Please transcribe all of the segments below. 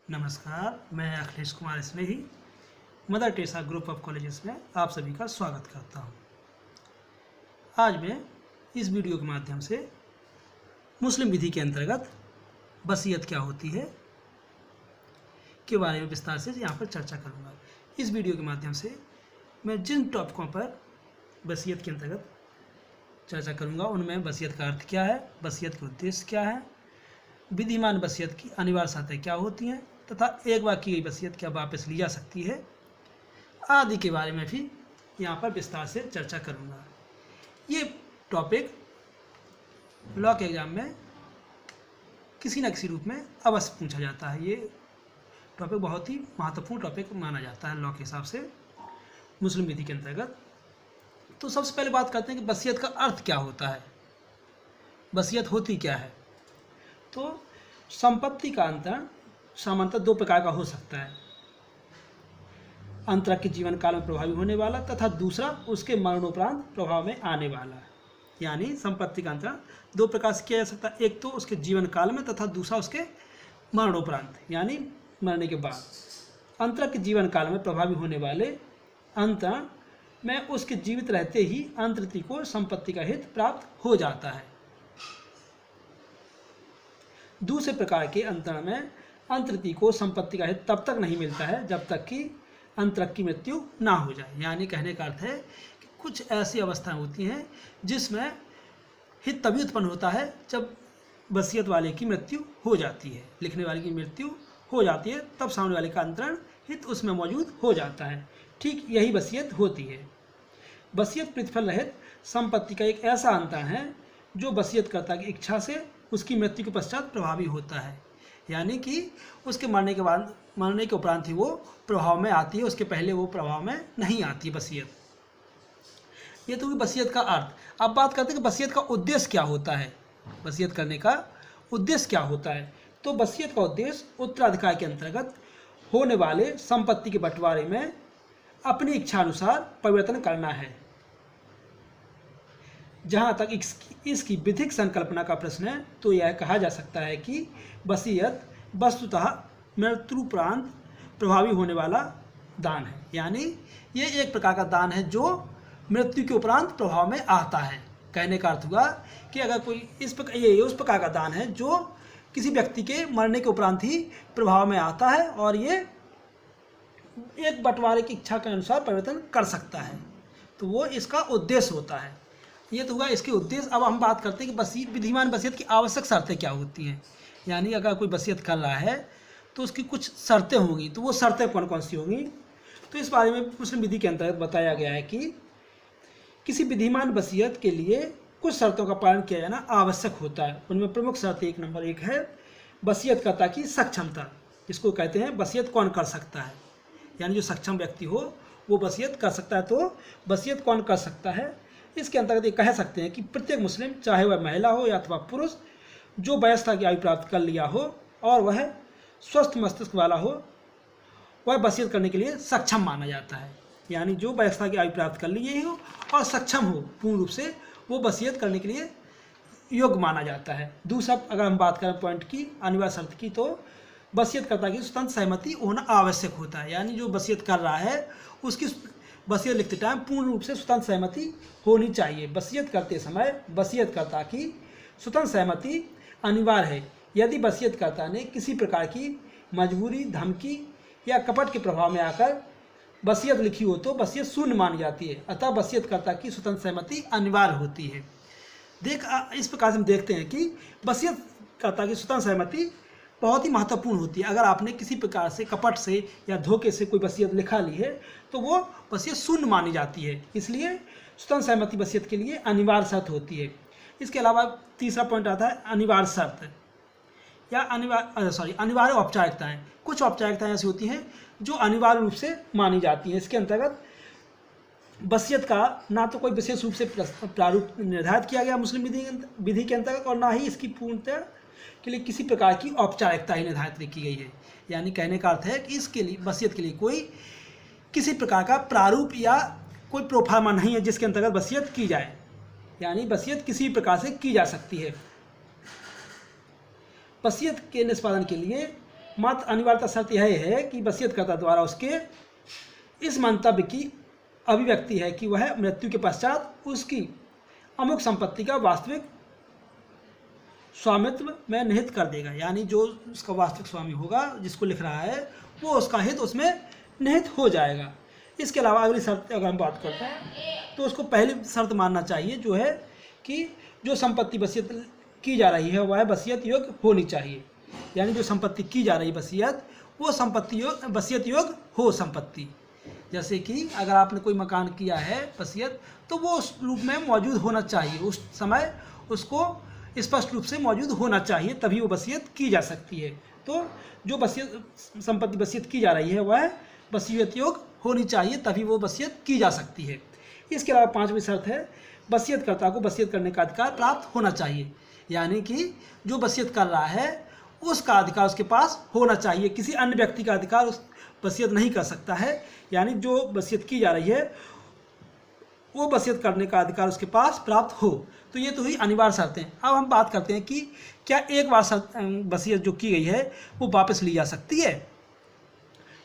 नमस्कार, मैं Akhilesh Kumar Snehi mother Teresa group of colleges में आप सभी का स्वागत करता हूं। आज मैं इस वीडियो के माध्यम से मुस्लिम विधि के अंतर्गत वसीयत क्या होती है के बारे में विस्तार से यहाँ पर चर्चा करूँगा। इस वीडियो के माध्यम से मैं जिन टॉपिकों पर वसीयत के अंतर्गत चर्चा करूँगा उनमें वसीयत का अर्थ क्या है, वसीयत के उद्देश्य क्या है, विधिमान वसीयत की अनिवार्य शर्तें क्या होती हैं तथा एक बार की गई वसीयत क्या वापस ली जा सकती है आदि के बारे में भी यहाँ पर विस्तार से चर्चा करूँगा। ये टॉपिक लॉ के एग्ज़ाम में किसी न किसी रूप में अवश्य पूछा जाता है। ये टॉपिक बहुत ही महत्वपूर्ण टॉपिक माना जाता है लॉ के हिसाब से मुस्लिम विधि के अंतर्गत। तो सबसे पहले बात करते हैं कि वसीयत का अर्थ क्या होता है, वसीयत होती क्या है। तो संपत्ति का अंतरण सामान्यतः दो प्रकार का हो सकता है, अंतरक के जीवन काल में प्रभावी होने वाला तथा दूसरा उसके मरणोपरांत प्रभाव में आने वाला। यानी संपत्ति का अंतरण दो प्रकार से किया जा सकता है, एक तो उसके जीवन काल में तथा दूसरा उसके मरणोपरांत यानी मरने के बाद। अंतरक के जीवन काल में प्रभावी होने वाले अंतरण में उसके जीवित रहते ही अंतरति को संपत्ति का हित प्राप्त हो जाता है। दूसरे प्रकार के अंतरण में अंतरति को संपत्ति का हित तब तक नहीं मिलता है जब तक कि अंतरक की मृत्यु ना हो जाए। यानी कहने का अर्थ है कि कुछ ऐसी अवस्थाएं होती हैं जिसमें हित तभी उत्पन्न होता है जब वसीयत वाले की मृत्यु हो जाती है, लिखने वाले की मृत्यु हो जाती है, तब सामने वाले का अंतरण हित उसमें मौजूद हो जाता है। ठीक यही वसीयत होती है। वसीयत प्रतिफल रहित संपत्ति का एक ऐसा अंतरण है जो वसीयतकर्ता की इच्छा से उसकी मृत्यु के पश्चात प्रभावी होता है। यानी कि उसके मरने के उपरांत ही वो प्रभाव में आती है, उसके पहले वो प्रभाव में नहीं आती वसीयत। ये तो वसीयत का अर्थ। अब बात करते हैं कि वसीयत का उद्देश्य क्या होता है, वसीयत करने का उद्देश्य क्या होता है। तो वसीयत का उद्देश्य उत्तराधिकार के अंतर्गत होने वाले संपत्ति के बंटवारे में अपनी इच्छा अनुसार परिवर्तन करना है। जहाँ तक इसकी विधिक संकल्पना का प्रश्न है तो यह कहा जा सकता है कि वसीयत वस्तुतः मृत्युपरांत प्रभावी होने वाला दान है। यानी ये एक प्रकार का दान है जो मृत्यु के उपरांत प्रभाव में आता है। कहने का अर्थ हुआ कि अगर कोई ये उस प्रकार का दान है जो किसी व्यक्ति के मरने के उपरांत ही प्रभाव में आता है और ये एक बंटवारे की इच्छा के अनुसार परिवर्तन कर सकता है, तो वो इसका उद्देश्य होता है। ये तो हुआ इसके उद्देश्य। अब हम बात करते हैं कि विधिमान वसीयत की आवश्यक शर्तें क्या होती हैं। यानी अगर कोई वसीयत कर रहा है तो उसकी कुछ शर्तें होंगी, तो वो शर्तें कौन कौन सी होंगी, तो इस बारे में मुस्लिम विधि के अंतर्गत बताया गया है कि किसी विधिमान वसीयत के लिए कुछ शर्तों का पालन किया जाना आवश्यक होता है। उनमें प्रमुख शर्त नंबर 1 है वसीयतकर्ता की सक्षमता, जिसको कहते हैं वसीयत कौन कर सकता है। यानी जो सक्षम व्यक्ति हो वो वसीयत कर सकता है। तो वसीयत कौन कर सकता है, इसके अंतर्गत ये कह सकते हैं कि प्रत्येक मुस्लिम, चाहे वह महिला हो या अथवा पुरुष, जो वयस्कता की आयु प्राप्त कर लिया हो और वह स्वस्थ मस्तिष्क वाला हो, वह वसीयत करने के लिए सक्षम माना जाता है। यानी जो वयस्कता की आयु प्राप्त कर ली हो और सक्षम हो पूर्ण रूप से, वो वसीयत करने के लिए योग्य माना जाता है। दूसरा, अगर हम बात करें पॉइंट की, अनिवार्य शर्त की, तो वसीयतकर्ता की स्वतंत्र सहमति होना आवश्यक होता है। यानी जो वसीयत कर रहा है उसकी वसीयत लिखते टाइम पूर्ण रूप से स्वतंत्र सहमति होनी चाहिए। वसीयत करते समय वसीयतकर्ता की स्वतंत्र सहमति अनिवार्य है। यदि वसीयतकर्ता ने किसी प्रकार की मजबूरी, धमकी या कपट के प्रभाव में आकर वसीयत लिखी हो तो वसीयत शून्य मानी जाती है। अतः वसीयतकर्ता की स्वतंत्र सहमति अनिवार्य होती है। इस प्रकार से हम देखते हैं कि वसीयतकर्ता की स्वतंत्र सहमति बहुत ही महत्वपूर्ण होती है। अगर आपने किसी प्रकार से कपट से या धोखे से कोई वसीयत लिखा ली है तो वो वसीयत शून्य मानी जाती है। इसलिए स्वतंत्र सहमति वसीयत के लिए अनिवार्य शर्त होती है। इसके अलावा तीसरा पॉइंट आता है अनिवार्य शर्त या अनिवार्य औपचारिकताएं। कुछ औपचारिकताएं ऐसी होती हैं जो अनिवार्य रूप से मानी जाती हैं। इसके अंतर्गत वसीयत का ना तो कोई विशेष रूप से प्रारूप निर्धारित किया गया मुस्लिम विधि के अंतर्गत और ना ही इसकी पूर्णतः के लिए किसी प्रकार की औपचारिकता ही निर्धारित की गई है। यानी कहने का अर्थ है कि इसके लिए वसीयत के लिए कोई किसी प्रकार का प्रारूप या कोई प्रोफार्मा नहीं है जिसके अंतर्गत वसीयत की जाए। यानी वसीयत किसी प्रकार से की जा सकती है। वसीयत के निष्पादन के लिए मात्र अनिवार्यता शर्त यह है कि वसीयतकर्ता द्वारा उसके इस मंतव्य की अभिव्यक्ति है कि वह मृत्यु के पश्चात उसकी अमुक संपत्ति का वास्तविक स्वामित्व में निहित कर देगा। यानी जो उसका वास्तविक स्वामी होगा, जिसको लिख रहा है, वो उसका हित उसमें निहित हो जाएगा। इसके अलावा अगली शर्त अगर हम बात करते हैं तो उसको पहली शर्त मानना चाहिए, जो है कि जो संपत्ति वसीयत की जा रही है वह वसीयत योग्य होनी चाहिए। यानी जो संपत्ति की जा रही है वसीयत, वो संपत्ति वसीयत योग्य हो संपत्ति। जैसे कि अगर आपने कोई मकान किया है वसीयत, तो वो उस रूप में मौजूद होना चाहिए, उस समय उसको स्पष्ट रूप से मौजूद होना चाहिए, तभी वो वसीयत की जा सकती है। तो जो वसीयत संपत्ति वसीयत की जा रही है वह वसीयत योग्य होनी चाहिए, तभी वो वसीयत की जा सकती है। इसके अलावा पांचवी शर्त है, वसीयतकर्ता को वसीयत करने का अधिकार प्राप्त होना चाहिए। यानी कि जो वसीयत कर रहा है उसका अधिकार उसके पास होना चाहिए, किसी अन्य व्यक्ति का अधिकार उस वसीयत नहीं कर सकता है। यानी जो वसीयत की जा रही है वो वसीयत करने का अधिकार उसके पास प्राप्त हो। तो ये तो हुई अनिवार्य शर्तें। अब हम बात करते हैं कि क्या एक बार वसीयत जो की गई है वो वापस ली जा सकती है।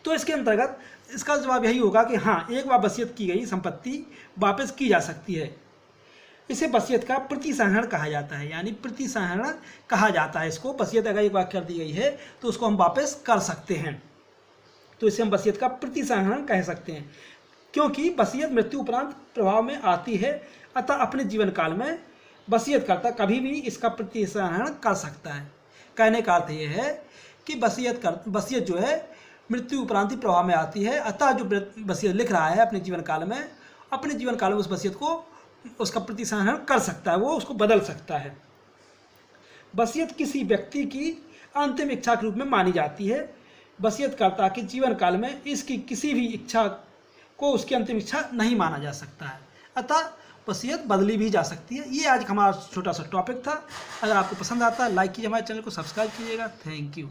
तो इसके अंतर्गत इसका जवाब यही होगा कि हाँ, एक बार वसीयत की गई संपत्ति वापस की जा सकती है। इसे वसीयत का प्रतिसंहरण कहा जाता है। यानी प्रतिसंहरण कहा जाता है इसको। वसीयत अगर एक बार कर दी गई है तो उसको हम वापस कर सकते हैं, तो इसे हम वसीयत का प्रतिसंहरण कह सकते हैं। क्योंकि वसीयत मृत्यु उपरांत प्रभाव में आती है, अतः अपने जीवन काल में वसीयतकर्ता कभी भी इसका प्रतिसंहरण कर सकता है। कहने का अर्थ यह है कि वसीयत जो है मृत्यु उपरांत ही प्रभाव में आती है, अतः जो वसीयत लिख रहा है अपने जीवन काल में उस वसीयत को उसका प्रतिसंहरण कर सकता है, वो उसको बदल सकता है। वसीयत किसी व्यक्ति की अंतिम इच्छा के रूप में मानी जाती है। वसीयतकर्ता के जीवन काल में इसकी किसी भी इच्छा को उसकी अंतिम इच्छा नहीं माना जा सकता है, अतः वसीयत बदली भी जा सकती है। ये आज हमारा छोटा सा टॉपिक था। अगर आपको पसंद आता है लाइक कीजिए, हमारे चैनल को सब्सक्राइब कीजिएगा। Thank you.